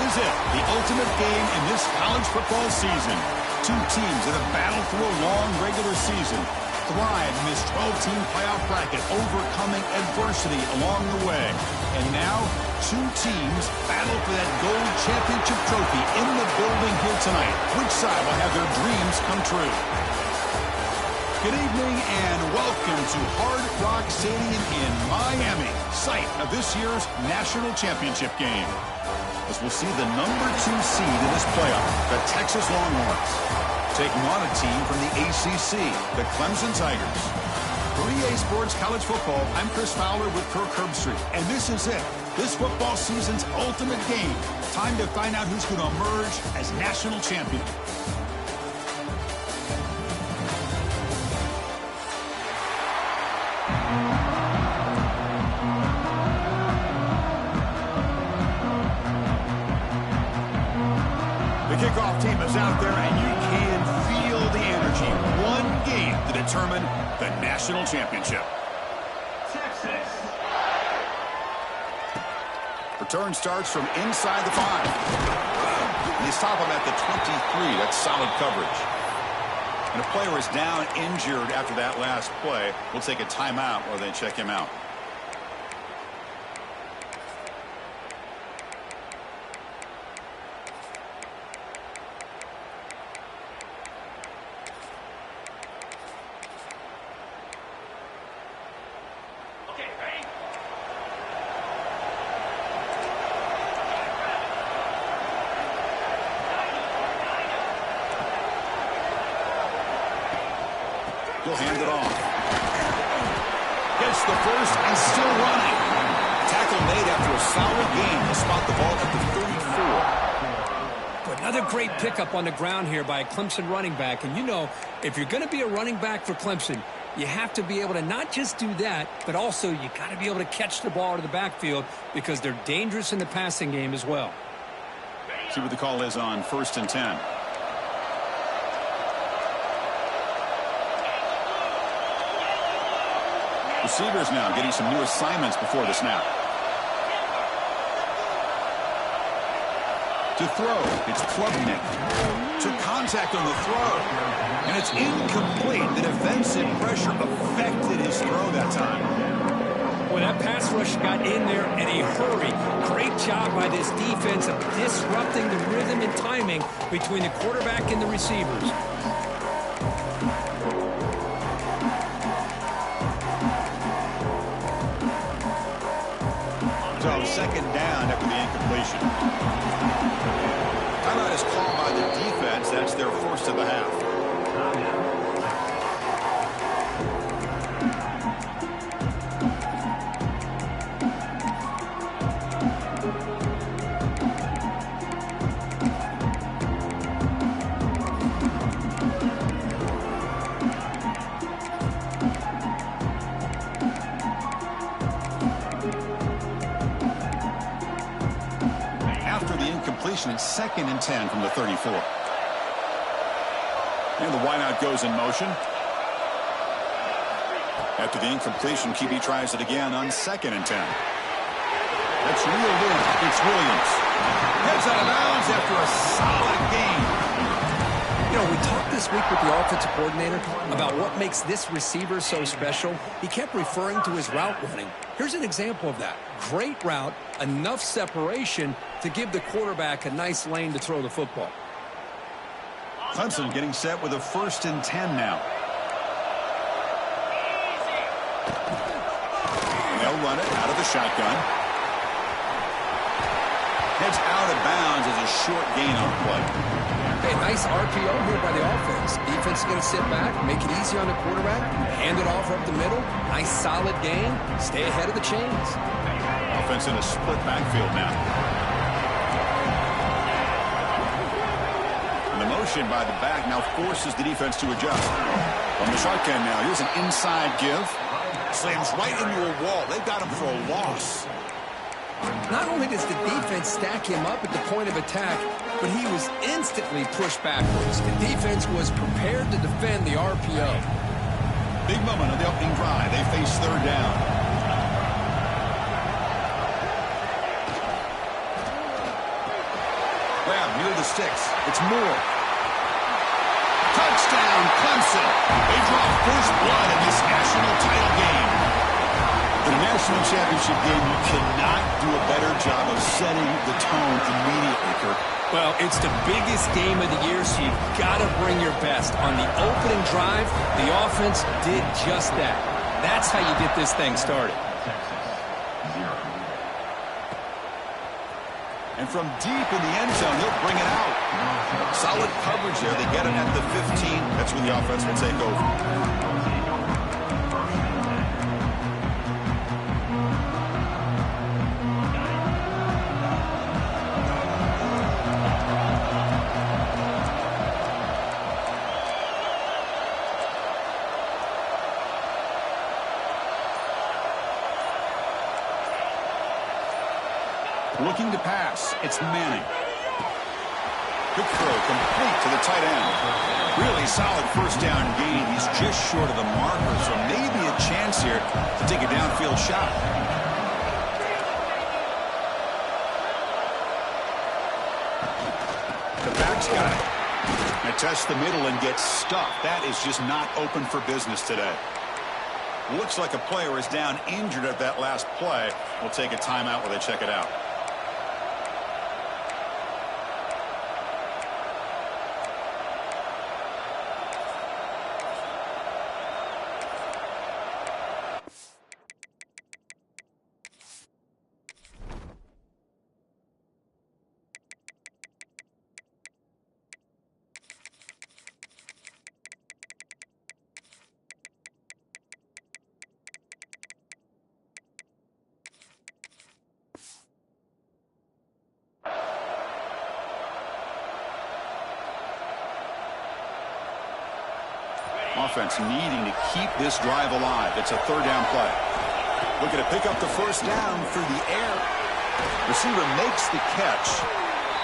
is it, the ultimate game in this college football season. Two teams that have battled through a long regular season, thrive in this 12-team playoff bracket, overcoming adversity along the way. And now, two teams battle for that gold championship trophy in the building here tonight. Which side will have their dreams come true? Good evening and welcome to Hard Rock Stadium in Miami, site of this year's national championship game. As we'll see the #2 seed in this playoff, the Texas Longhorns, taking on a team from the ACC, the Clemson Tigers. For EA Sports College Football, I'm Chris Fowler with Kirk Herbstreit, and this is it. This football season's ultimate game. Time to find out who's going to emerge as national champion. The kickoff team is out there, and you can feel the energy. One game to determine the national championship. Texas. Return starts from inside the 5. And they stop him at the 23. That's solid coverage. And a player is down injured after that last play. We'll take a timeout or then check him out. He'll hand it off. Gets the first and still running. Tackle made after a solid gain to spot the ball at the 34. Another great pickup on the ground here by a Clemson running back. And you know, if you're going to be a running back for Clemson, you have to be able to not just do that, but also you got to be able to catch the ball to the backfield because they're dangerous in the passing game as well. See what the call is on 1st and 10. Receivers now getting some new assignments before the snap. To throw, it's Klubnik. To contact on the throw. And it's incomplete. The defensive pressure affected his throw that time. Well, that pass rush got in there in a hurry. Great job by this defense of disrupting the rhythm and timing between the quarterback and the receivers. So 2nd down after the incompletion. Timeout is called by the defense. That's their first of the half. It's 2nd and 10 from the 34. And the wideout goes in motion. After the incompletion, QB tries it again on 2nd and 10. That's reeled in. It's Williams. Heads out of bounds after a solid gain. You know, we talked this week with the offensive coordinator about what makes this receiver so special. He kept referring to his route running. Here's an example of that. Great route, enough separation to give the quarterback a nice lane to throw the football. Clemson getting set with a 1st and 10 now. They'll run it out of the shotgun. Heads out of bounds as a short gain on the play. Hey, nice RPO here by the offense. Defense is going to sit back, make it easy on the quarterback, hand it off up the middle. Nice solid gain. Stay ahead of the chains. Offense in a split backfield now. And the motion by the back now forces the defense to adjust. On the shotgun now, here's an inside give. Slams right into a wall. They've got him for a loss. Not only does the defense stack him up at the point of attack, but he was instantly pushed backwards. The defense was prepared to defend the RPO. Big moment on the opening drive. They face 3rd down. near the sticks. It's Moore. Touchdown, Clemson. They draw first blood in this national title game. In a national championship game, you cannot do a better job of setting the tone immediately, Kirk. Well, it's the biggest game of the year, so you've got to bring your best. On the opening drive, the offense did just that. That's how you get this thing started. And from deep in the end zone, they'll bring it out. Solid coverage there. They get it at the 15. That's when the offense will take over. Looking to pass. It's Manning. Good throw, complete to the tight end. Really solid first down gain. He's just short of the marker, so maybe a chance here to take a downfield shot. The back's got it. And tests the middle and gets stuffed. That is just not open for business today. Looks like a player is down injured at that last play. We'll take a timeout while they check it out. Offense needing to keep this drive alive. It's a third down play. Looking to pick up the first down through the air. Receiver makes the catch.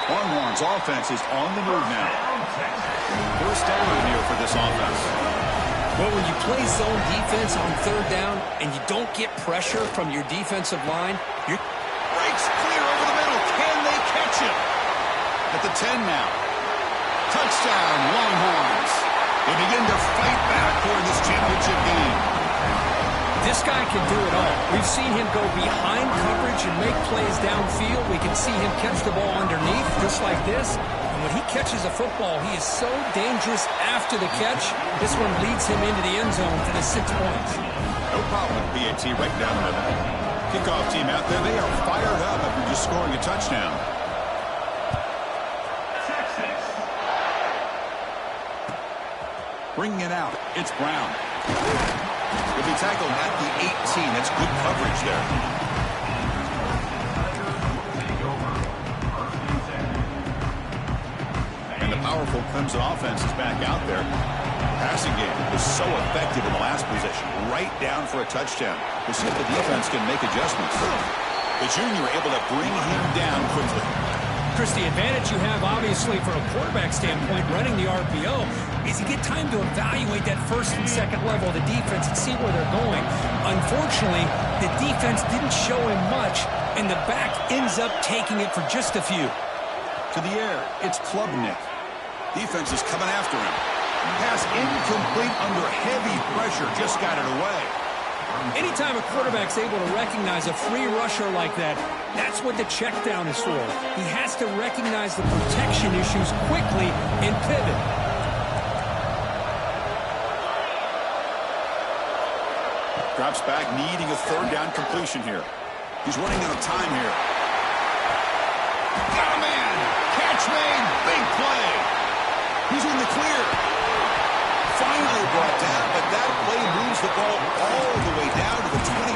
Longhorns offense is on the move now. First down here for this offense. Well, when you play zone defense on third down and you don't get pressure from your defensive line, you're... Breaks clear over the middle. Can they catch it? At the 10 now. Touchdown, Longhorns. They begin to fight back for this championship game. This guy can do it all. We've seen him go behind coverage and make plays downfield. We can see him catch the ball underneath, just like this. And when he catches a football, he is so dangerous after the catch. This one leads him into the end zone for the 6 points. No problem with PAT right down the middle. Kickoff team out there. They are fired up after just scoring a touchdown. Bringing it out, it's Brown. He'll be tackled at the 18. That's good coverage there. And the powerful Clemson offense is back out there. The passing game was so effective in the last possession. Right down for a touchdown. We'll see if the defense can make adjustments. The junior able to bring him down quickly. Chris, the advantage you have, obviously, from a quarterback standpoint, running the RPO, is you get time to evaluate that first and second level of the defense and see where they're going. Unfortunately, the defense didn't show him much, and the back ends up taking it for just a few. To the air, it's Klubnik. Defense is coming after him. Pass incomplete under heavy pressure, just got it away. Anytime a quarterback's able to recognize a free rusher like that, that's what the check down is for. He has to recognize the protection issues quickly and pivot. Drops back, needing a third down completion here. He's running out of time here. Got a man! Catch made! Big play! He's in the clear. Finally brought down, but that play moves the ball all the way down to the 21.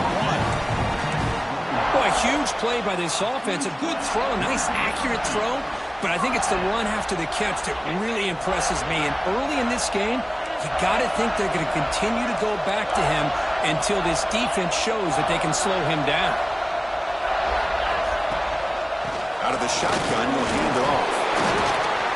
Boy, a huge play by this offense. A good throw, a nice accurate throw. But I think it's the run after the catch that really impresses me. And early in this game, you got to think they're going to continue to go back to him until this defense shows that they can slow him down. Out of the shotgun, he'll hand it off.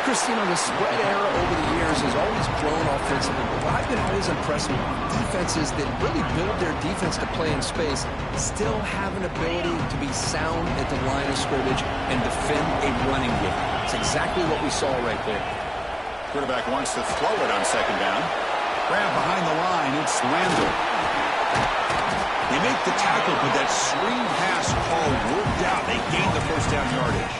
Christine, the spread era over the years has always grown offensively, but what I've been always impressed with defenses that really build their defense to play in space still have an ability to be sound at the line of scrimmage and defend a running game. It's exactly what we saw right there. Quarterback wants to throw it on second down. Grab behind the line. It's Randall. They make the tackle, but that screen pass call worked out. They gained the first down yardage.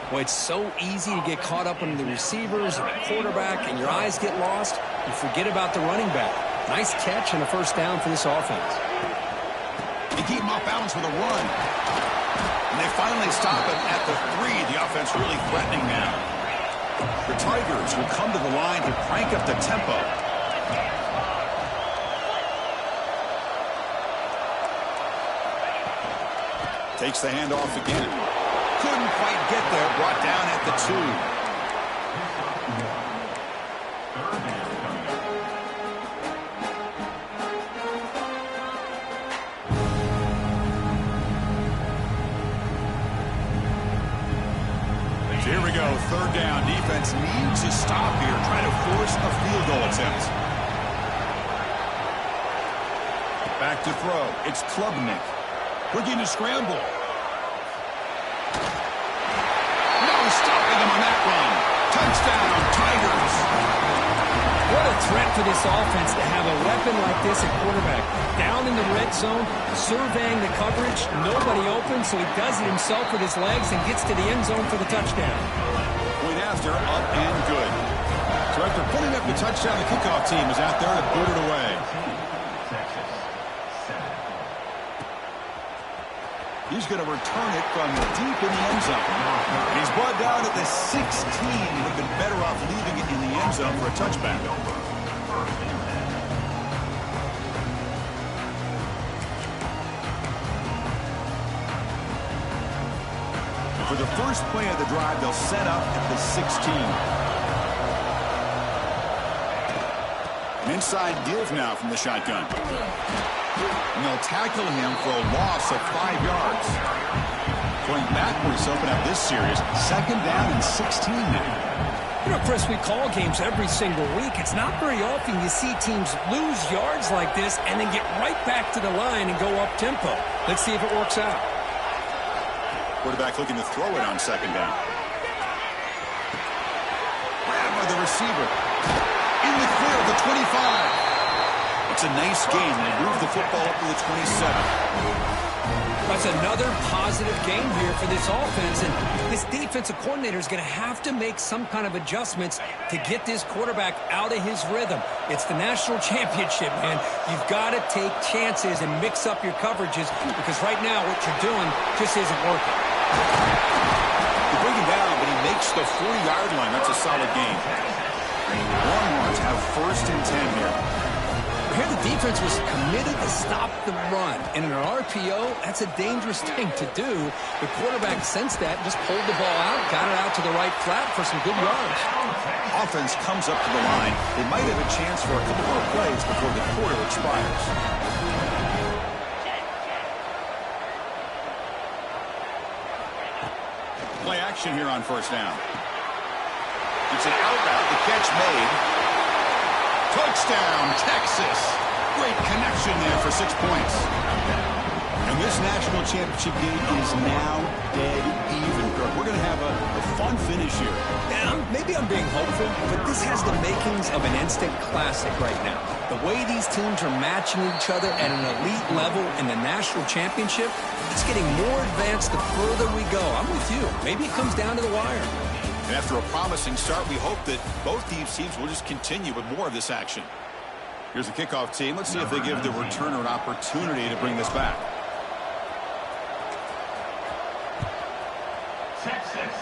Well, it's so easy to get caught up in the receivers and the quarterback, and your eyes get lost. You forget about the running back. Nice catch and a first down for this offense. They keep him off balance with a run. And they finally stop him at the 3. The offense really threatening now. The Tigers will come to the line to crank up the tempo. Takes the handoff again. Couldn't quite get there. Brought down at the 2. So here we go. Third down. Defense needs a stop here. Try to force a field goal attempt. Back to throw. It's Klubnik. Looking to scramble. Stopping him on that run. Touchdown, Tigers. What a threat for this offense to have a weapon like this at quarterback. Down in the red zone, surveying the coverage. Nobody open, so he does it himself with his legs and gets to the end zone for the touchdown. Point after, up and good. So after putting up the touchdown, the kickoff team is out there to boot it away. He's going to return it from deep in the end zone. He's brought down at the 16. Would have been better off leaving it in the end zone for a touchback. For the first play of the drive, they'll set up at the 16. An inside give now from the shotgun. And they'll tackle him for a loss of 5 yards. Going backwards to open up this series. Second down and 16 now. You know, Chris, we call games every single week. It's not very often you see teams lose yards like this and then get right back to the line and go up tempo. Let's see if it works out. Quarterback looking to throw it on second down. Grabbed by the receiver. In the clear of the 25. It's a nice game. They move the football up to the 27. That's another positive game here for this offense, and this defensive coordinator is going to have to make some kind of adjustments to get this quarterback out of his rhythm. It's the national championship, man. You've got to take chances and mix up your coverages because right now what you're doing just isn't working. You bring him down, but he makes the 40-yard line. That's a solid game. Longhorns have first and 10 here. Here the defense was committed to stop the run. And in an RPO, that's a dangerous thing to do. The quarterback sensed that, just pulled the ball out, got it out to the right flat for some good yards. Offense comes up to the line. They might have a chance for a couple more plays before the quarter expires. Play action here on first down. It's an out route. The catch made. Touchdown, Texas. Great connection there for 6 points. And this national championship game is now dead even. We're going to have a fun finish here. Now, maybe I'm being hopeful, but this has the makings of an instant classic right now. The way these teams are matching each other at an elite level in the national championship, it's getting more advanced the further we go. I'm with you. Maybe it comes down to the wire. And after a promising start, we hope that both these teams will just continue with more of this action. Here's the kickoff team. Let's see if they give the returner an opportunity to bring this back. Texas.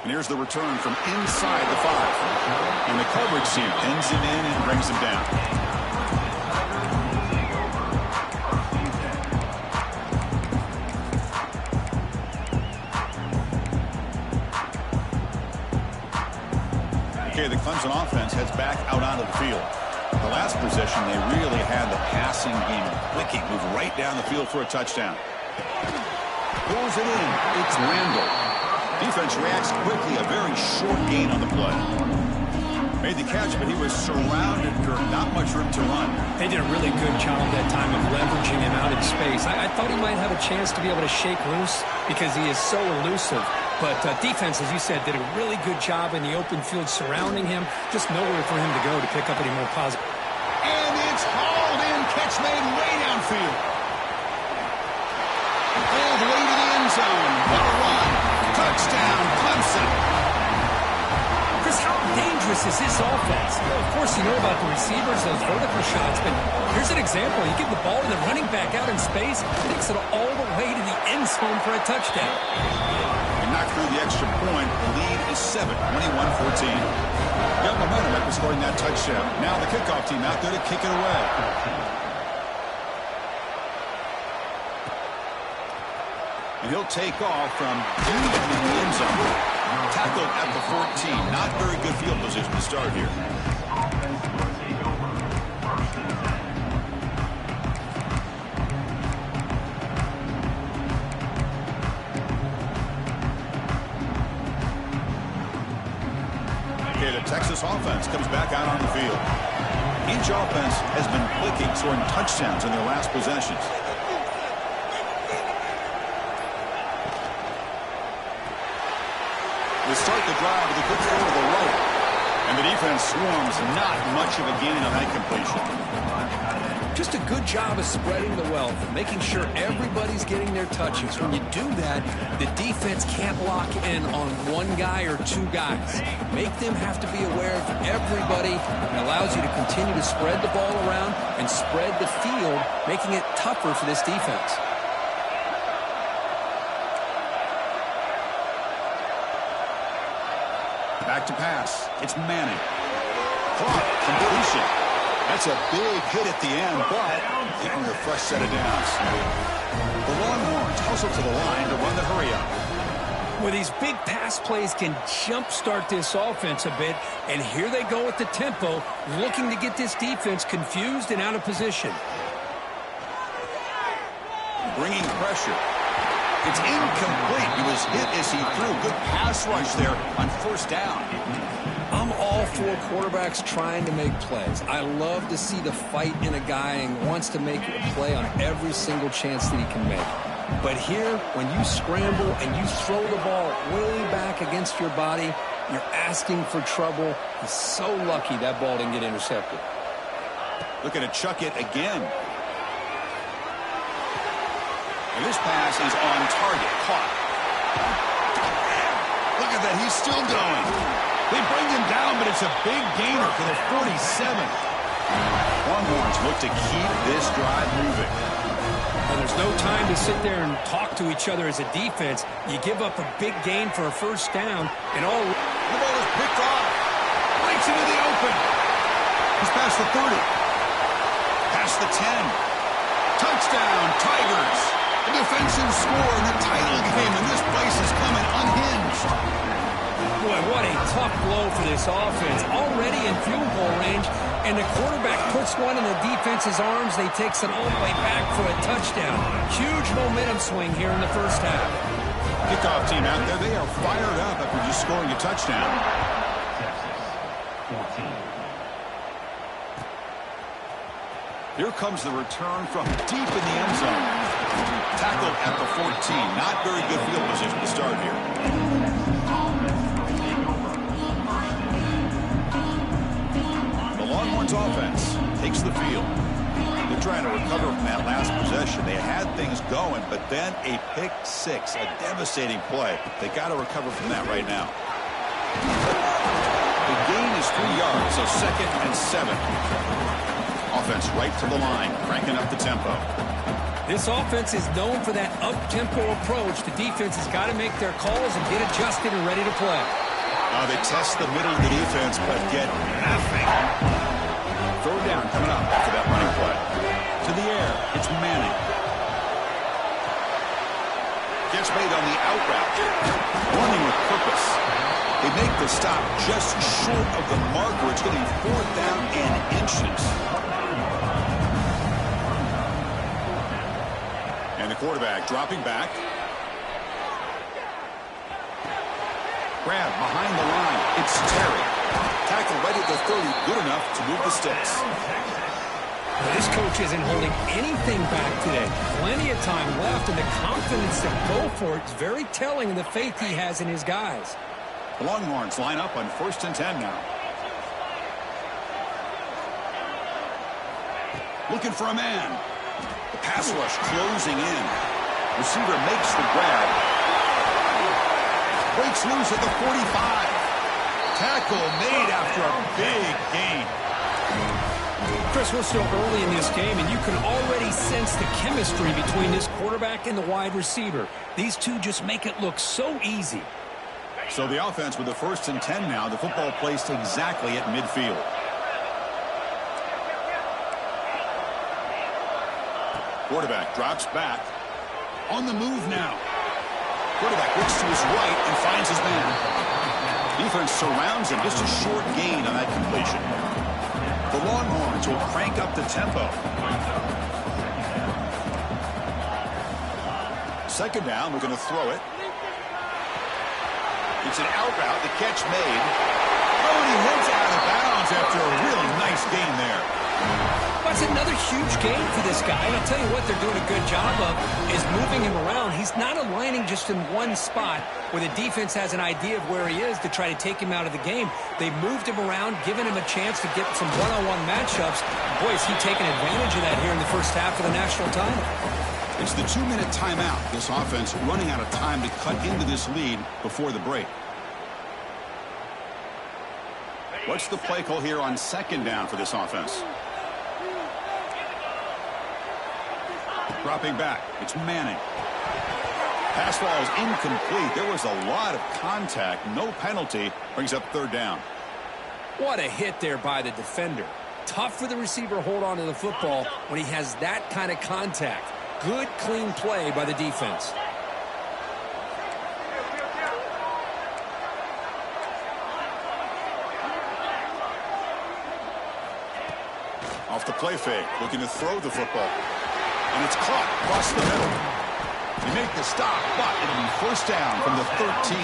And here's the return from inside the 5. And the coverage team pins him in and brings him down. The Clemson offense heads back out onto the field. The last possession, they really had the passing game clicking, move right down the field for a touchdown. Pulls it in. It's Randall. Defense reacts quickly. A very short gain on the play. Made the catch, but he was surrounded for not much room to run. They did a really good job that time of leveraging him out in space. I thought he might have a chance to be able to shake loose because he is so elusive. But defense, as you said, did a really good job in the open field surrounding him. Just nowhere for him to go to pick up any more positive. And it's hauled in. Catch made way downfield. All the way to the end zone. Number one. Touchdown, Clemson. Chris, how dangerous is this offense? Well, of course, you know about the receivers, those vertical shots, but here's an example. You give the ball to the running back out in space, takes it all the way to the end zone for a touchdown. And knocked through the extra point. The lead is 7, 21-14. Got momentum after scoring that touchdown. Now the kickoff team out there to kick it away. And he'll take off from deep in the end zone. Tackled at the 14. Not very good field position to start here. Okay, the Texas offense comes back out on the field. Each offense has been clicking, scoring touchdowns in their last possessions. They start the drive with a good throw to the right. And the defense swarms. Not much of a gain on that completion. Just a good job of spreading the wealth, making sure everybody's getting their touches. When you do that, the defense can't lock in on one guy or two guys. Make them have to be aware of everybody. It allows you to continue to spread the ball around and spread the field, making it tougher for this defense. Back to pass. It's Manning. Clock completion. That's a big hit at the end, but getting a fresh set of downs. The Longhorns hustle to the line to run the hurry-up. Well, these big pass plays can jumpstart this offense a bit, and here they go with the tempo, looking to get this defense confused and out of position. Bringing pressure. It's incomplete. He was hit as he threw. Good pass rush there on first down. I'm all for quarterbacks trying to make plays. I love to see the fight in a guy and wants to make a play on every single chance that he can make. But here, when you scramble and you throw the ball way back against your body, you're asking for trouble. He's so lucky that ball didn't get intercepted. Looking to chuck it again. And this pass is on target. Caught. Look at that. He's still going. They bring him down, but it's a big gainer for the 47. Longhorns look to keep this drive moving. And there's no time to sit there and talk to each other as a defense. You give up a big gain for a first down, and all... The ball is picked off. Breaks into the open. He's past the 30. Past the 10. Touchdown, Tigers. The defensive score in the title game, and this place is coming unhinged. Boy, what a tough blow for this offense. Already in field goal range, and the quarterback puts one in the defense's arms. They takes it all the way back for a touchdown. Huge momentum swing here in the first half. Kickoff team out there, they are fired up after just scoring a touchdown. Here comes the return from deep in the end zone. Tackled at the 14. Not very good field position to start here. The Longhorns offense takes the field. They're trying to recover from that last possession. They had things going, but then a pick six, a devastating play. They got to recover from that right now. The gain is 3 yards, so 2nd and 7. Offense right to the line, cranking up the tempo. This offense is known for that up-tempo approach. The defense has got to make their calls and get adjusted and ready to play. They test the middle of the defense, but get nothing. Third down coming up after that running play. To the air, it's Manning. Gets made on the out route. Running with purpose. They make the stop just short of the marker. It's going to be 4th down and inches. And the quarterback dropping back. grab behind the line. It's Terry. Tackle right at the 30, good enough to move the sticks. This coach isn't holding anything back today. Plenty of time left, and the confidence to go for it is very telling of the faith he has in his guys. The Longhorns line up on 1st and 10 now. Looking for a man. The pass rush closing in. Receiver makes the grab. Breaks loose at the 45. Tackle made after a big gain. Chris, we're still early in this game, and you can already sense the chemistry between this quarterback and the wide receiver. These two just make it look so easy. So the offense with the 1st and 10 now. The football placed exactly at midfield. Quarterback drops back. On the move now. Quarterback looks to his right and finds his man. Defense surrounds him. Just a short gain on that completion. The Longhorns will crank up the tempo. 2nd down. We're going to throw it. It's an out route. The catch made. Oh, and he heads out of bounds after a really nice gain there. That's another huge gain for this guy. And I'll tell you what they're doing a good job of is moving him around. He's not aligning just in one spot where the defense has an idea of where he is to try to take him out of the game. They've moved him around, given him a chance to get some one-on-one matchups. Boy, is he taking advantage of that here in the first half of the national title. It's the 2-minute timeout. This offense running out of time to cut into this lead before the break. What's the play call here on 2nd down for this offense? Dropping back. It's Manning. Pass ball is incomplete. There was a lot of contact. No penalty. Brings up 3rd down. What a hit there by the defender. Tough for the receiver to hold on to the football when he has that kind of contact. Good, clean play by the defense. Off the play fake. Looking to throw the football. And it's caught across the middle. They make the stop, but it'll be 1st down from the 13.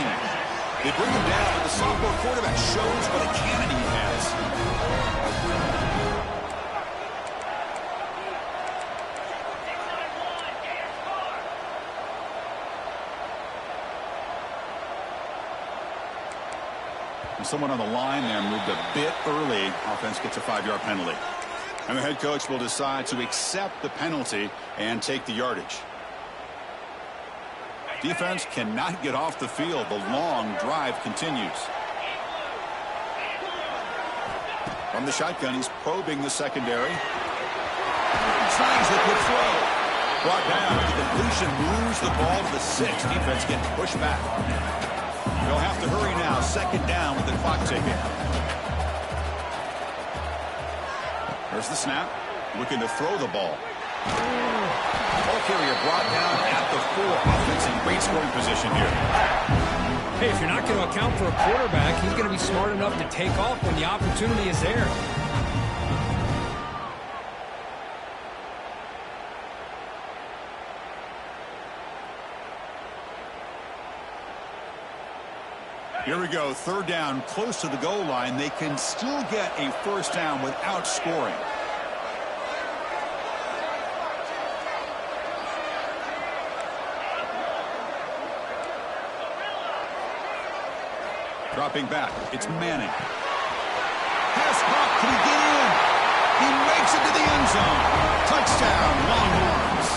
They bring him down, and the sophomore quarterback shows what a cannon he has. And someone on the line there moved a bit early. Offense gets a 5-yard penalty. And the head coach will decide to accept the penalty and take the yardage. Defense cannot get off the field. The long drive continues. From the shotgun, he's probing the secondary. Tries the quick throw. Brought down. The completion moves the ball to the 6. Defense getting pushed back. They'll have to hurry now. 2nd down with the clock ticking. There's the snap. Looking to throw the ball. Ball carrier brought down at the 4. Offense in great scoring position here. Hey, if you're not going to account for a quarterback, he's going to be smart enough to take off when the opportunity is there. Here we go. 3rd down, close to the goal line. They can still get a 1st down without scoring. Dropping back. It's Manning. Pass caught. Can he get in? He makes it to the end zone. Touchdown, Longhorns.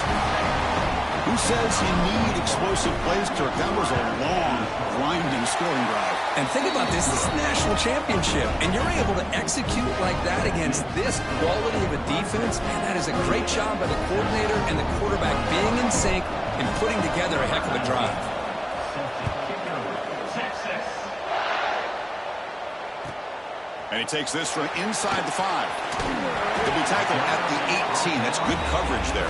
Who says you need explosive plays, Kirk? That was a long, grinding scoring drive. And think about this. This is a national championship, and you're able to execute like that against this quality of a defense. Man, that is a great job by the coordinator and the quarterback being in sync and putting together a heck of a drive. And he takes this from inside the 5. He'll be tackled at the 18. That's good coverage there.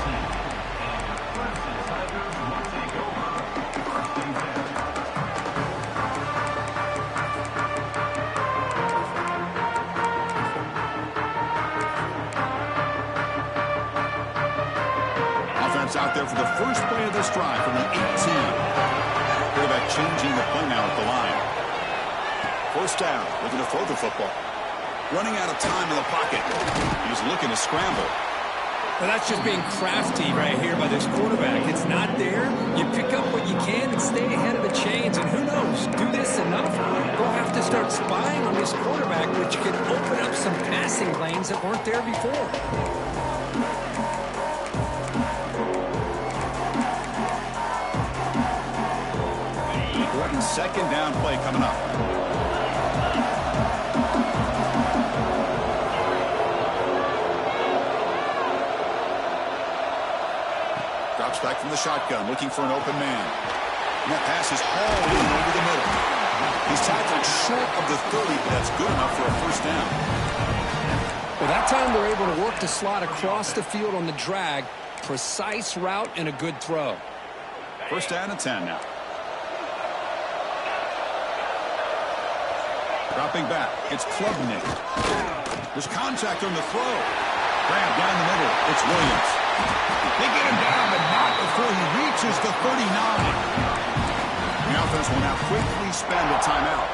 Offense out there for the first play of this drive from the 18. Quarterback changing the play now at the line. First down, looking to throw the football. Running out of time in the pocket. He's looking to scramble. Well, that's just being crafty right here by this quarterback. It's not there. You pick up what you can and stay ahead of the chains. And who knows, do this enough, they'll have to start spying on this quarterback, which can open up some passing lanes that weren't there before. Important second down play coming up. Drops back from the shotgun, looking for an open man. And that pass is hauled in over the middle. He's tackled short of the 30, but that's good enough for a first down. Well, that time they're able to work the slot across the field on the drag. Precise route and a good throw. First down and 10 now. Dropping back, it's Klubnik. There's contact on the throw. Grab down the middle, it's Williams. They get him down, but not before he reaches the 39. The offense will now quickly spend a timeout.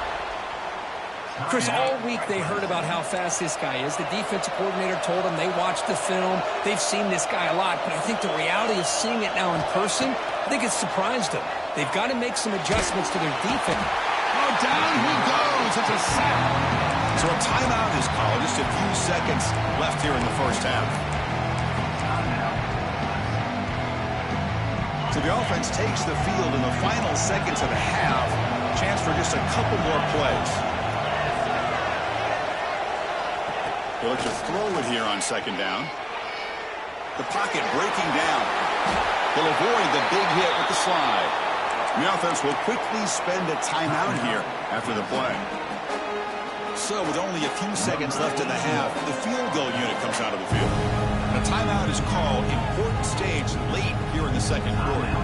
Chris, all week they heard about how fast this guy is. The defensive coordinator told them they watched the film. They've seen this guy a lot, but I think the reality of seeing it now in person, I think it's surprised them. They've got to make some adjustments to their defense. Oh, down he goes. It's a sack. So a timeout is called. Just a few seconds left here in the first half. So the offense takes the field in the final seconds of the half. Chance for just a couple more plays. They look to throw it here on second down. The pocket breaking down. He'll avoid the big hit with the slide. The offense will quickly spend a timeout here after the play. So with only a few seconds left in the half, the field goal unit comes out of the field. A timeout is called. Important stage late here in the second quarter.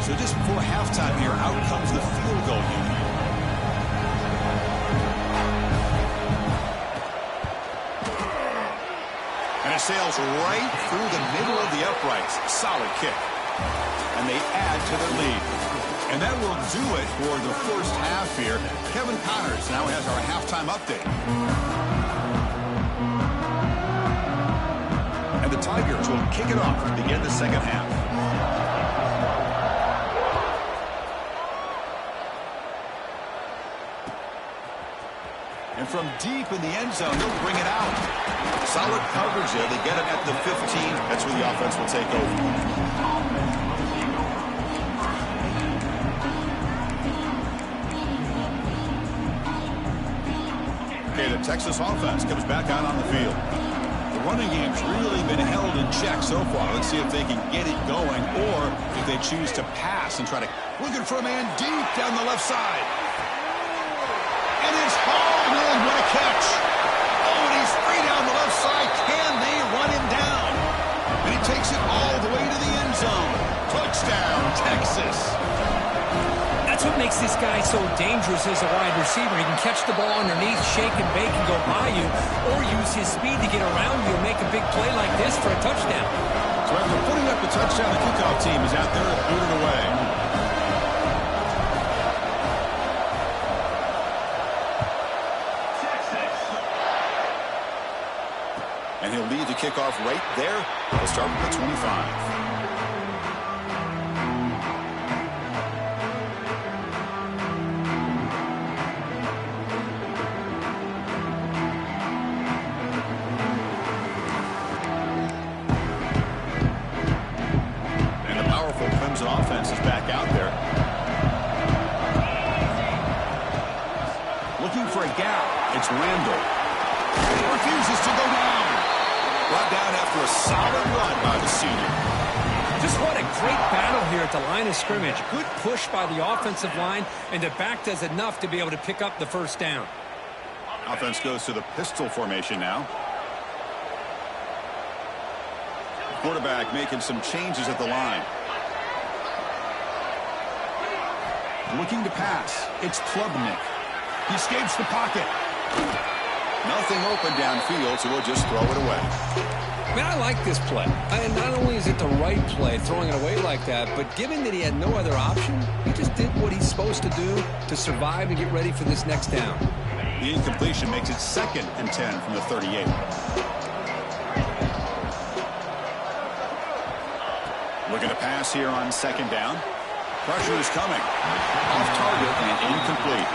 So just before halftime here, out comes the field goal unit. And it sails right through the middle of the uprights. Solid kick. And they add to their lead. And that will do it for the first half here. Kevin Connors now has our halftime update. And the Tigers will kick it off to begin the second half. And from deep in the end zone, they'll bring it out. Solid coverage there. They get it at the 15. That's where the offense will take over. Okay, the Texas offense comes back out on the field. The running game's really been held in check so far. Let's see if they can get it going or if they choose to pass and try to... Looking for a man deep down the left side. And it's hauled in. What a catch. Oh, and he's free down the left side. Can they run him down? And he takes it all the way to the end zone. Touchdown, Texas. That's what makes this guy so dangerous as a wide receiver. He can catch the ball underneath, shake and bake and go by you, or use his speed to get around you and make a big play like this for a touchdown. So after putting up the touchdown, the kickoff team is out there and boot it away. And he'll lead the kickoff right there. He'll start with the 25. Offense is back out there. Looking for a gap. It's Randall. He refuses to go down. Brought down after a solid run by the senior. Just what a great battle here at the line of scrimmage. Good push by the offensive line, and the back does enough to be able to pick up the first down. Offense goes to the pistol formation now. Quarterback making some changes at the line. Looking to pass. It's Klubnik. He escapes the pocket. Nothing open downfield, so we'll just throw it away. Man, I like this play. And not only is it the right play, throwing it away like that, but given that he had no other option, he just did what he's supposed to do to survive and get ready for this next down. The incompletion makes it 2nd and 10 from the 38. Looking to pass here on 2nd down. Pressure is coming. Off target and incomplete.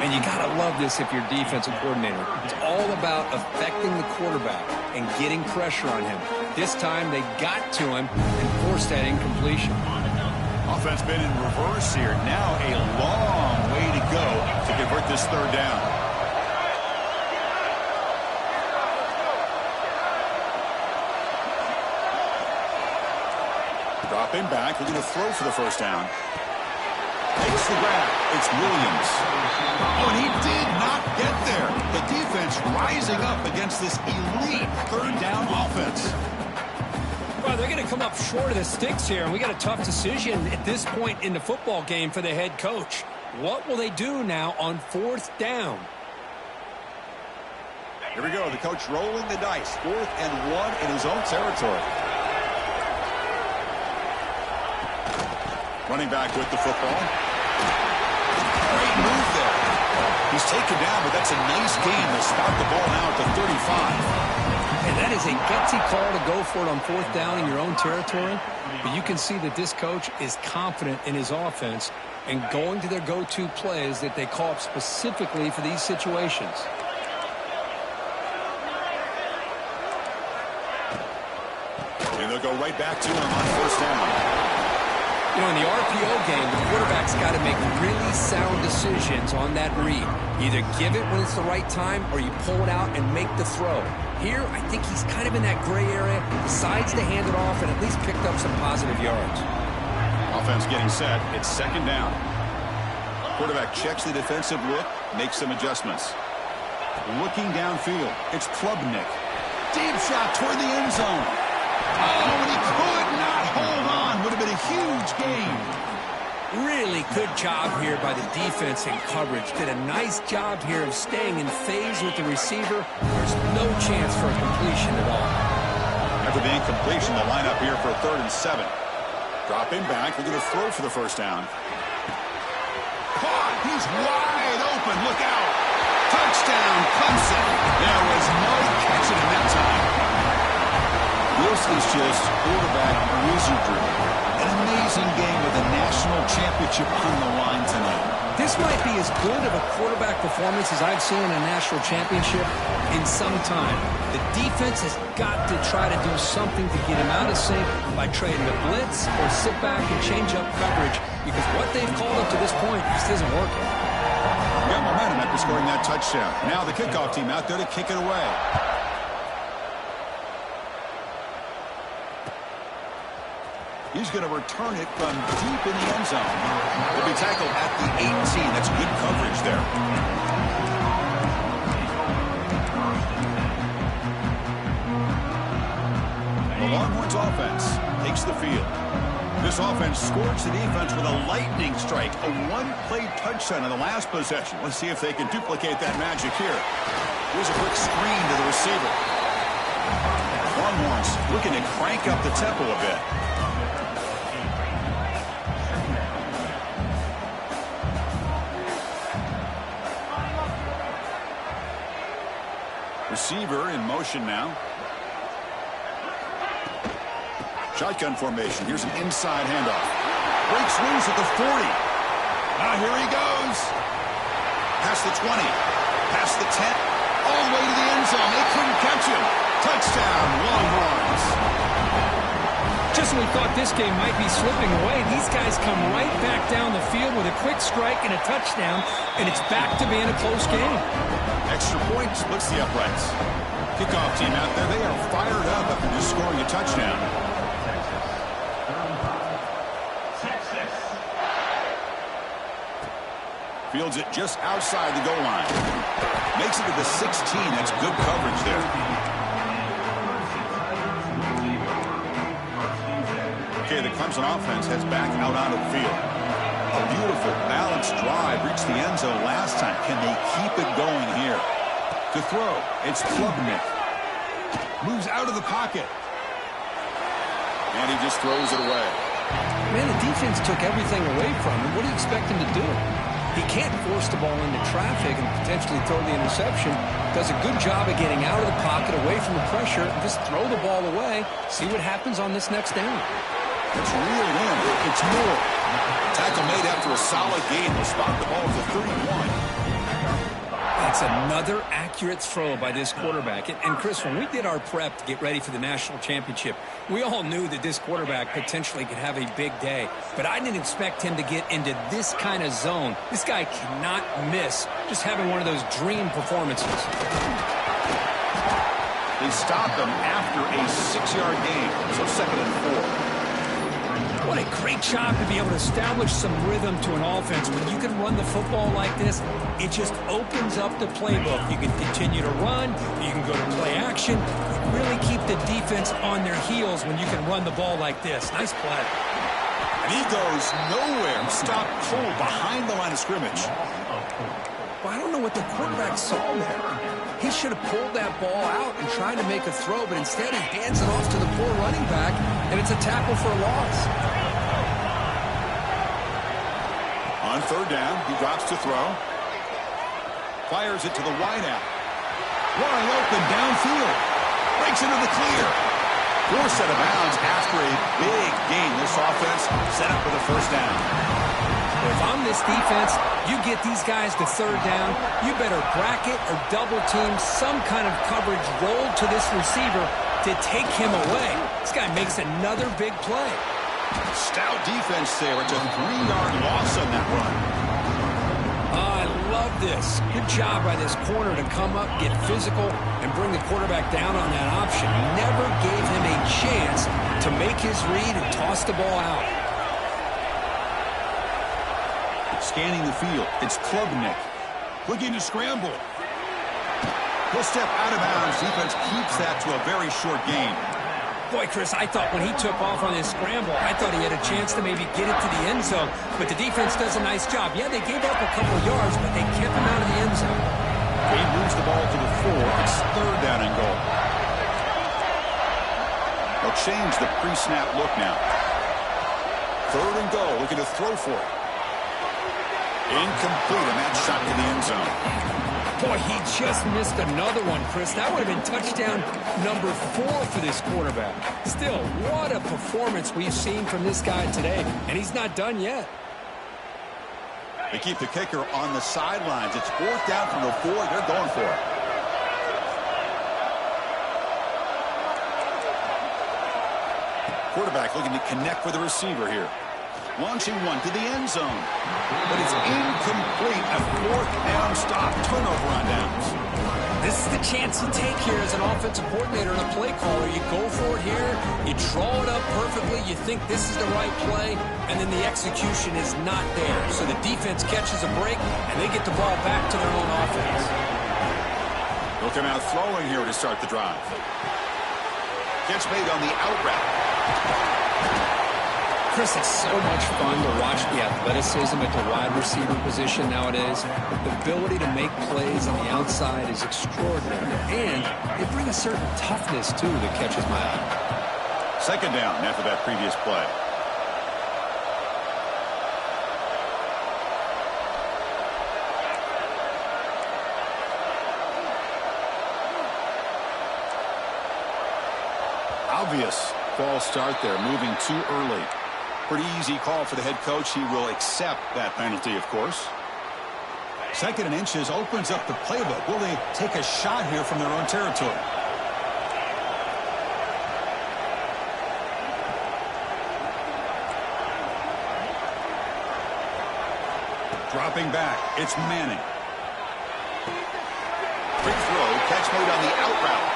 And you got to love this if you're defensive coordinator. It's all about affecting the quarterback and getting pressure on him. This time they got to him and forced that incompletion. Offense been in reverse here. Now a long way to go to convert this 3rd down. Dropping back, looking to throw for the 1st down. Takes the grab. It's Williams. Oh, and he did not get there. The defense rising up against this elite 3rd down offense. Well, they're going to come up short of the sticks here, and we got a tough decision at this point in the football game for the head coach. What will they do now on 4th down? Here we go. The coach rolling the dice. 4th and 1 in his own territory. Running back with the football. Great move there. He's taken down, but that's a nice gain. They'll spot the ball now at the 35. And that is a gutsy call to go for it on 4th down in your own territory. But you can see that this coach is confident in his offense and going to their go-to plays that they call up specifically for these situations. And they'll go right back to him on 1st down. You know, in the RPO game, the quarterback's got to make really sound decisions on that read. Either give it when it's the right time or you pull it out and make the throw. Here, I think he's kind of in that gray area, decides to hand it off and at least picked up some positive yards. Offense getting set. It's 2nd down. Quarterback checks the defensive look, makes some adjustments. Looking downfield, it's Klubnik. Deep shot toward the end zone. Oh, and he could not hold on. Would have been a huge gain. Really good job here by the defense in coverage. Did a nice job here of staying in phase with the receiver. There's no chance for a completion at all. After the incompletion, the lineup here for a 3rd and 7. Dropping back, looking to throw for the 1st down. Caught! He's wide open. Look out! Touchdown, Clemson. There was no catching him that time. This is just quarterback wizardry. An amazing game with a national championship on the line tonight. This might be as good of a quarterback performance as I've seen in a national championship in some time. The defense has got to try to do something to get him out of sync by trading the blitz or sit back and change up coverage because what they've called up to this point just isn't working. Got momentum after scoring that touchdown. Now the kickoff team out there to kick it away. He's going to return it from deep in the end zone. He'll be tackled at the 18. That's good coverage there. The Longhorns offense takes the field. This offense scores the defense with a lightning strike. A one-play touchdown in the last possession. Let's see if they can duplicate that magic here. Here's a quick screen to the receiver. Longhorns looking to crank up the tempo a bit. Receiver in motion now. Shotgun formation. Here's an inside handoff. Breaks loose at the 40. Now here he goes. Past the 20. Past the 10. All the way to the end zone. They couldn't catch him. Touchdown, Longhorns. Just when we thought this game might be slipping away, these guys come right back down the field with a quick strike and a touchdown, and it's back to being a close game. Extra point splits the uprights. Kickoff team out there, they are fired up after just scoring a touchdown. Fields it just outside the goal line. Makes it to the 16. That's good coverage there. Okay, the Clemson offense heads back out onto the field. A beautiful, balanced drive reached the end zone last time. Can they keep it going here? To throw, it's Klubnik. Moves out of the pocket. And he just throws it away. Man, the defense took everything away from him. What do you expect him to do? He can't force the ball into traffic and potentially throw the interception. Does a good job of getting out of the pocket, away from the pressure, and just throw the ball away. See what happens on this next down. It's reeled in. It's more. Tackle made after a solid gain. Will spot the ball at the 31. That's another accurate throw by this quarterback. And Chris, when we did our prep to get ready for the national championship, we all knew that this quarterback potentially could have a big day. But I didn't expect him to get into this kind of zone. This guy cannot miss just having one of those dream performances. They stopped him after a 6-yard gain, so 2nd and 4. What a great job to be able to establish some rhythm to an offense. When you can run the football like this, it just opens up the playbook. You can continue to run. You can go to play action. You really keep the defense on their heels when you can run the ball like this. Nice play. And he goes nowhere. Stop cold behind the line of scrimmage. Well, I don't know what the quarterback saw there. He should have pulled that ball out and tried to make a throw, but instead he hands it off to the poor running back, and it's a tackle for a loss. On 3rd down, he drops to throw. Fires it to the wideout. Wide open downfield. Breaks into the clear. Forced out of bounds after a big gain. This offense set up for the 1st down. If I'm this defense, you get these guys to 3rd down, you better bracket or double team some kind of coverage roll to this receiver to take him away. This guy makes another big play. Stout defense there. It's a 3-yard loss on that run. I love this. Good job by this corner to come up, get physical, and bring the quarterback down on that option. Never gave him a chance to make his read and toss the ball out. Scanning the field, it's Klubnik. Looking to scramble. He'll step out of bounds. Defense keeps that to a very short gain. Boy, Chris, I thought when he took off on his scramble, I thought he had a chance to maybe get it to the end zone. But the defense does a nice job. Yeah, they gave up a couple of yards, but they kept him out of the end zone. He moves the ball to the 4. It's 3rd down and goal. They'll change the pre-snap look now. 3rd and goal, looking to throw for it. Incomplete, and that shot to the end zone. Boy, he just missed another one, Chris. That would have been touchdown number 4 for this quarterback. Still, what a performance we've seen from this guy today, and he's not done yet. They keep the kicker on the sidelines. It's 4th down from the 4. They're going for it. Quarterback looking to connect with the receiver here. Launching one to the end zone. But it's incomplete. A 4th down stop. Turnover on downs. This is the chance you take here as an offensive coordinator and a play caller. You go for it here. You draw it up perfectly. You think this is the right play. And then the execution is not there. So the defense catches a break, and they get the ball back to their own offense. They'll come out throwing here to start the drive. Catch made on the out route. Chris, it's so much fun to watch the athleticism at the wide receiver position nowadays. The ability to make plays on the outside is extraordinary. And they bring a certain toughness, too, that catches my eye. 2nd down after that previous play. Obvious false start there, moving too early. Pretty easy call for the head coach. He will accept that penalty, of course. 2nd and inches opens up the playbook. Will they take a shot here from their own territory? Dropping back, it's Manning. Quick throw, catch made on the out route.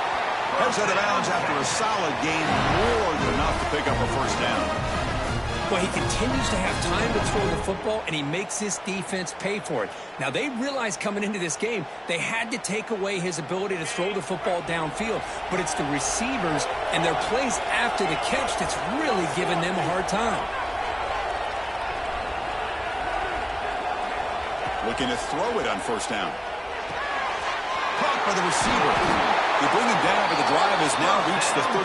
Heads out of bounds after a solid gain, more than enough to pick up a 1st down. Well, he continues to have time to throw the football, and he makes this defense pay for it. Now, they realized coming into this game, they had to take away his ability to throw the football downfield, but it's the receivers and their plays after the catch that's really giving them a hard time. Looking to throw it on 1st down. Caught by the receiver. They bring him down, but the drive has now reached the 35.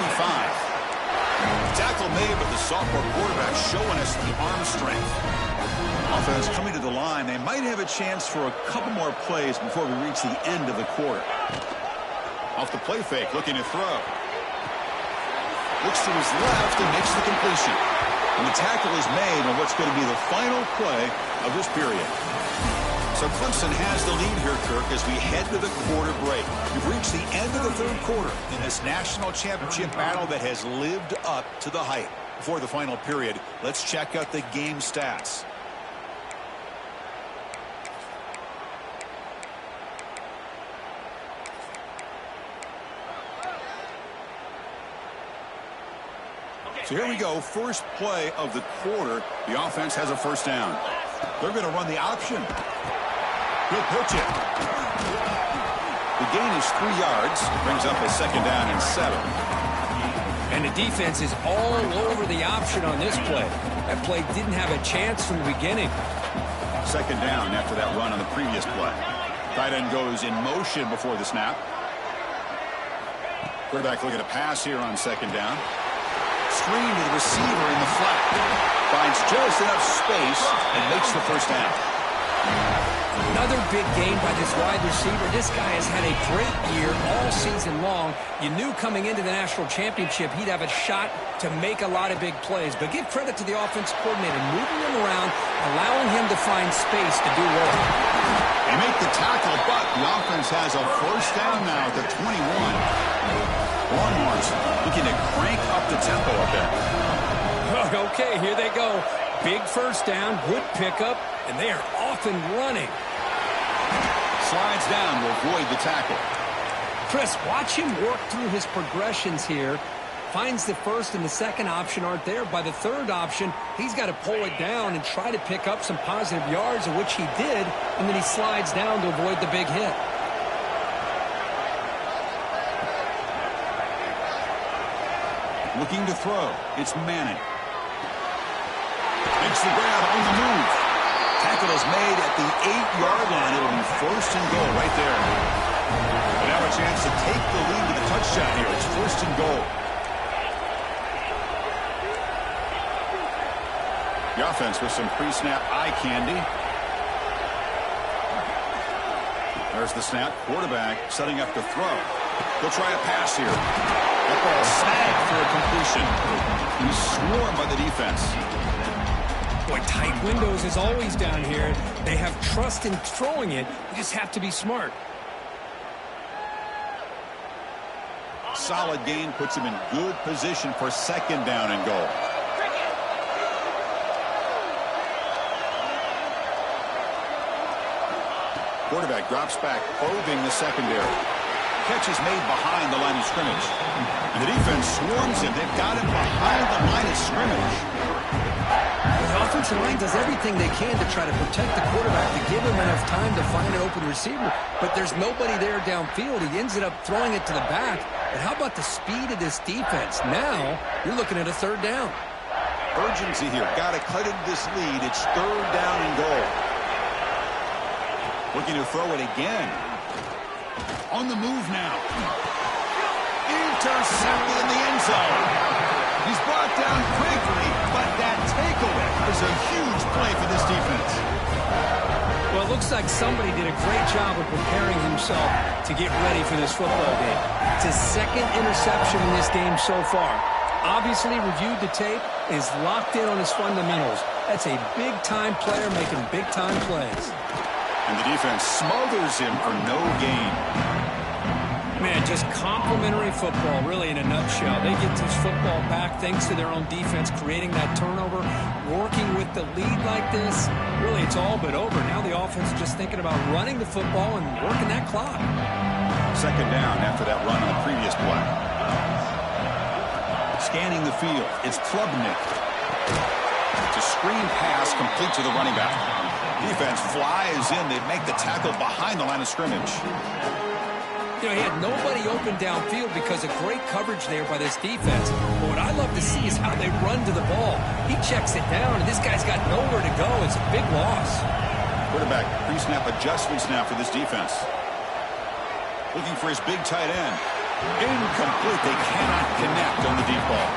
Tackle made, but the sophomore quarterback showing us the arm strength. Offense coming to the line. They might have a chance for a couple more plays before we reach the end of the quarter. Off the play fake, looking to throw. Looks to his left and makes the completion. And the tackle is made on what's going to be the final play of this period. So Clemson has the lead here, Kirk, as we head to the quarter break. We've reached the end of the third quarter in this national championship battle that has lived up to the hype. Before the final period, let's check out the game stats. So here we go, first play of the quarter. The offense has a first down. They're going to run the option. He'll pitch it. The gain is 3 yards. Brings up a second down and 7. And the defense is all over the option on this play. That play didn't have a chance from the beginning. Second down after that run on the previous play. Tight end goes in motion before the snap. Quarterback looking to pass here on second down. Screen to the receiver in the flat. Finds just enough space and makes the first down. Another big gain by this wide receiver. This guy has had a great year all season long. You knew coming into the national championship he'd have a shot to make a lot of big plays. But give credit to the offensive coordinator, moving him around, allowing him to find space to do work. They make the tackle, but the offense has a first down now at the 21. Longhorns looking to crank up the tempo a bit. Okay, here they go. Big first down, good pickup, and they are off and running. Slides down to avoid the tackle. Chris, watch him work through his progressions here. Finds the first and the second option aren't there. By the third option, he's got to pull it down and try to pick up some positive yards, of which he did, and then he slides down to avoid the big hit. Looking to throw. It's Manning. Makes the grab on the move. Tackle is made at the 8-yard line. It'll be first and goal right there. They have a chance to take the lead with a touchdown here. It's first and goal. The offense with some pre-snap eye candy. There's the snap. Quarterback setting up to throw. He'll try a pass here. That ball snagged for a completion. He's swarmed by the defense. Boy, tight windows is always down here. They have trust in throwing it. You just have to be smart. Solid gain puts him in good position for second down and goal. Quarterback drops back, probing the secondary. Catch is made behind the line of scrimmage. And the defense swarms him. They've got him behind the line of scrimmage. The offensive line does everything they can to try to protect the quarterback, to give him enough time to find an open receiver. But there's nobody there downfield. He ends up throwing it to the back. But how about the speed of this defense? Now you're looking at a third down. Urgency here. Got to cut into this lead. It's third down and goal. Looking to throw it again. On the move now. Intercepted in the end zone. He's brought down quickly, but that takeaway is a huge play for this defense. Well, it looks like somebody did a great job of preparing himself to get ready for this football game. It's his second interception in this game so far. Obviously reviewed the tape and is locked in on his fundamentals. That's a big-time player making big-time plays. And the defense smothers him for no gain. Man, just complimentary football, really, in a nutshell. They get this football back thanks to their own defense, creating that turnover, working with the lead like this. Really, it's all but over. Now the offense is just thinking about running the football and working that clock. Second down after that run on the previous play. Scanning the field, it's Klubnik. It's a screen pass complete to the running back. Defense flies in. They make the tackle behind the line of scrimmage. You know, he had nobody open downfield because of great coverage there by this defense. But what I love to see is how they run to the ball. He checks it down, and this guy's got nowhere to go. It's a big loss. Quarterback pre-snap adjustments now for this defense. Looking for his big tight end. Incomplete. They cannot connect on the deep ball.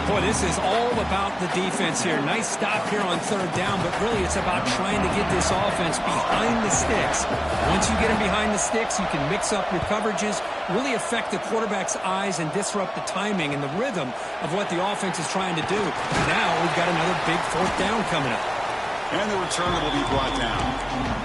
Boy, this is all about the defense here. Nice stop here on third down, but really it's about trying to get this offense behind the sticks. Once you get them behind the sticks, you can mix up your coverages, really affect the quarterback's eyes and disrupt the timing and the rhythm of what the offense is trying to do. Now we've got another big fourth down coming up. And the return will be brought down.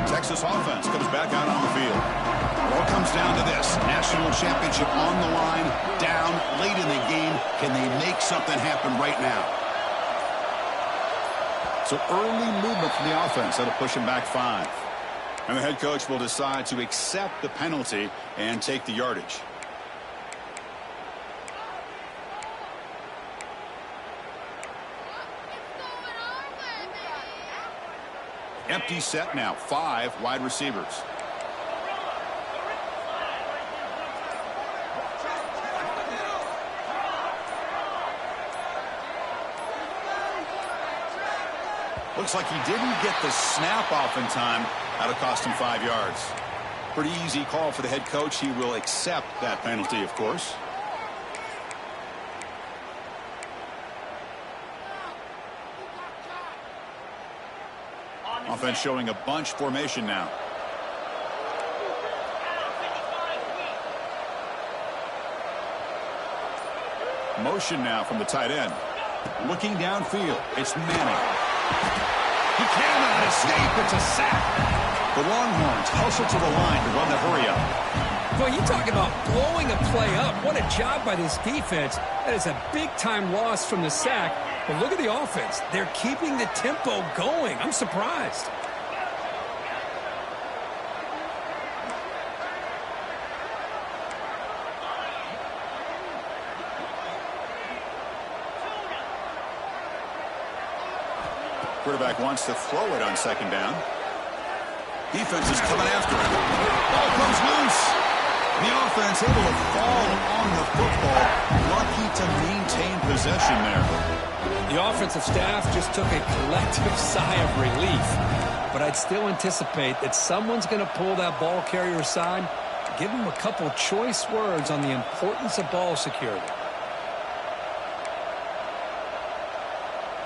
Texas offense comes back out on the field. It all comes down to this. National championship on the line, down late in the game. Can they make something happen right now? So early movement from the offense. That'll push him back 5. And the head coach will decide to accept the penalty and take the yardage. Empty set now. 5 wide receivers. Looks like he didn't get the snap off in time. That'll cost him 5 yards. Pretty easy call for the head coach. He will accept that penalty, of course. Offense showing a bunch formation now. Motion now from the tight end. Looking downfield. It's Manning. He cannot escape. It's a sack. The Longhorns hustle to the line to run the hurry up. Boy, you talk about blowing a play up. What a job by this defense. That is a big-time loss from the sack. But look at the offense. They're keeping the tempo going. I'm surprised. Quarterback wants to throw it on second down. Defense is coming after him. Ball comes loose. The offense able to fall on the football. Lucky to maintain possession there. The offensive staff just took a collective sigh of relief. But I'd still anticipate that someone's going to pull that ball carrier aside, give him a couple choice words on the importance of ball security.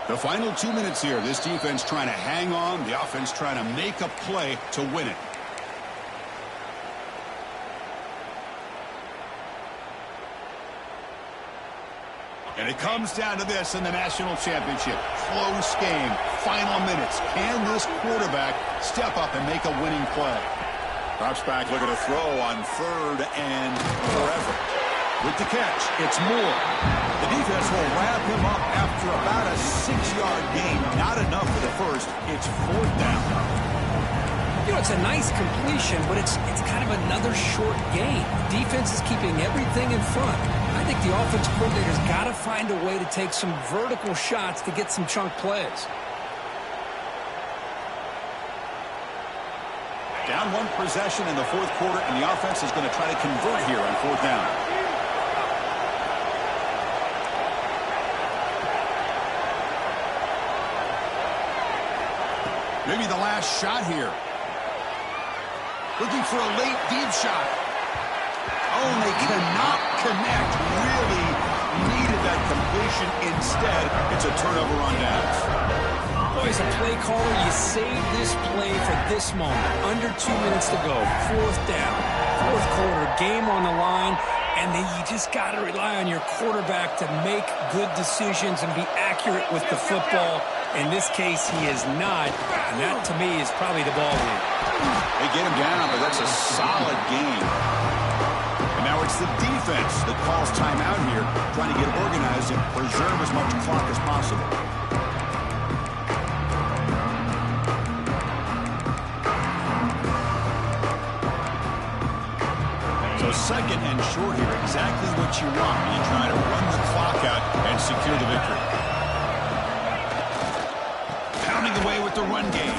The final 2 minutes here. This defense trying to hang on. The offense trying to make a play to win it. And it comes down to this in the national championship. Close game. Final minutes. Can this quarterback step up and make a winning play? Drops back, looking to throw on third and forever. With the catch, it's Moore. The defense will wrap him up after about a 6-yard gain. Not enough for the first. It's fourth down. You know, it's a nice completion, but it's kind of another short gain. Defense is keeping everything in front. I think the offensive coordinator's got to find a way to take some vertical shots to get some chunk plays. Down 1 possession in the fourth quarter, and the offense is going to try to convert here on fourth down. Maybe the last shot here. Looking for a late deep shot. Oh, and they cannot connect. Really needed that completion. Instead, it's a turnover on downs. Boy, as a play caller, you save this play for this moment. Under 2 minutes to go. Fourth down. Fourth quarter. Game on the line. And then you just got to rely on your quarterback to make good decisions and be accurate with the football. In this case, he is not. And that, to me, is probably the ball game. They get him down, but that's a solid game. And now it's the defense that calls timeout here, trying to get organized and preserve as much clock as possible. So second and short here, exactly what you want when you try to run the clock out and secure the victory. Pounding away with the run game.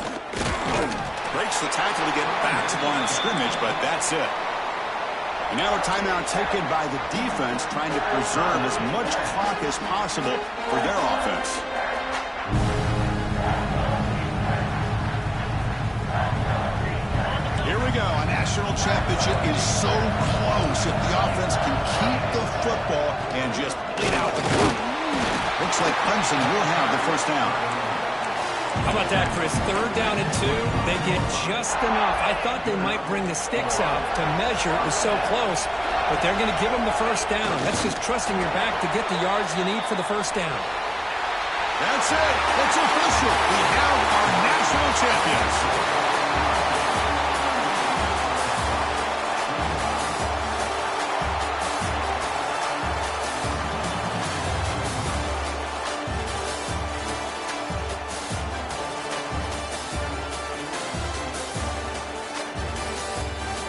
Breaks the tackle to get back to the line of scrimmage, but that's it. And now a timeout taken by the defense, trying to preserve as much clock as possible for their offense. Here we go. A national championship is so close if the offense can keep the football and just bleed out the clock. Looks like Clemson will have the first down. How about that, Chris? 3rd down and 2. They get just enough. I thought they might bring the sticks out to measure. It was so close, but they're going to give them the first down. That's just trusting your back to get the yards you need for the first down. That's it. It's official. We have our national champion.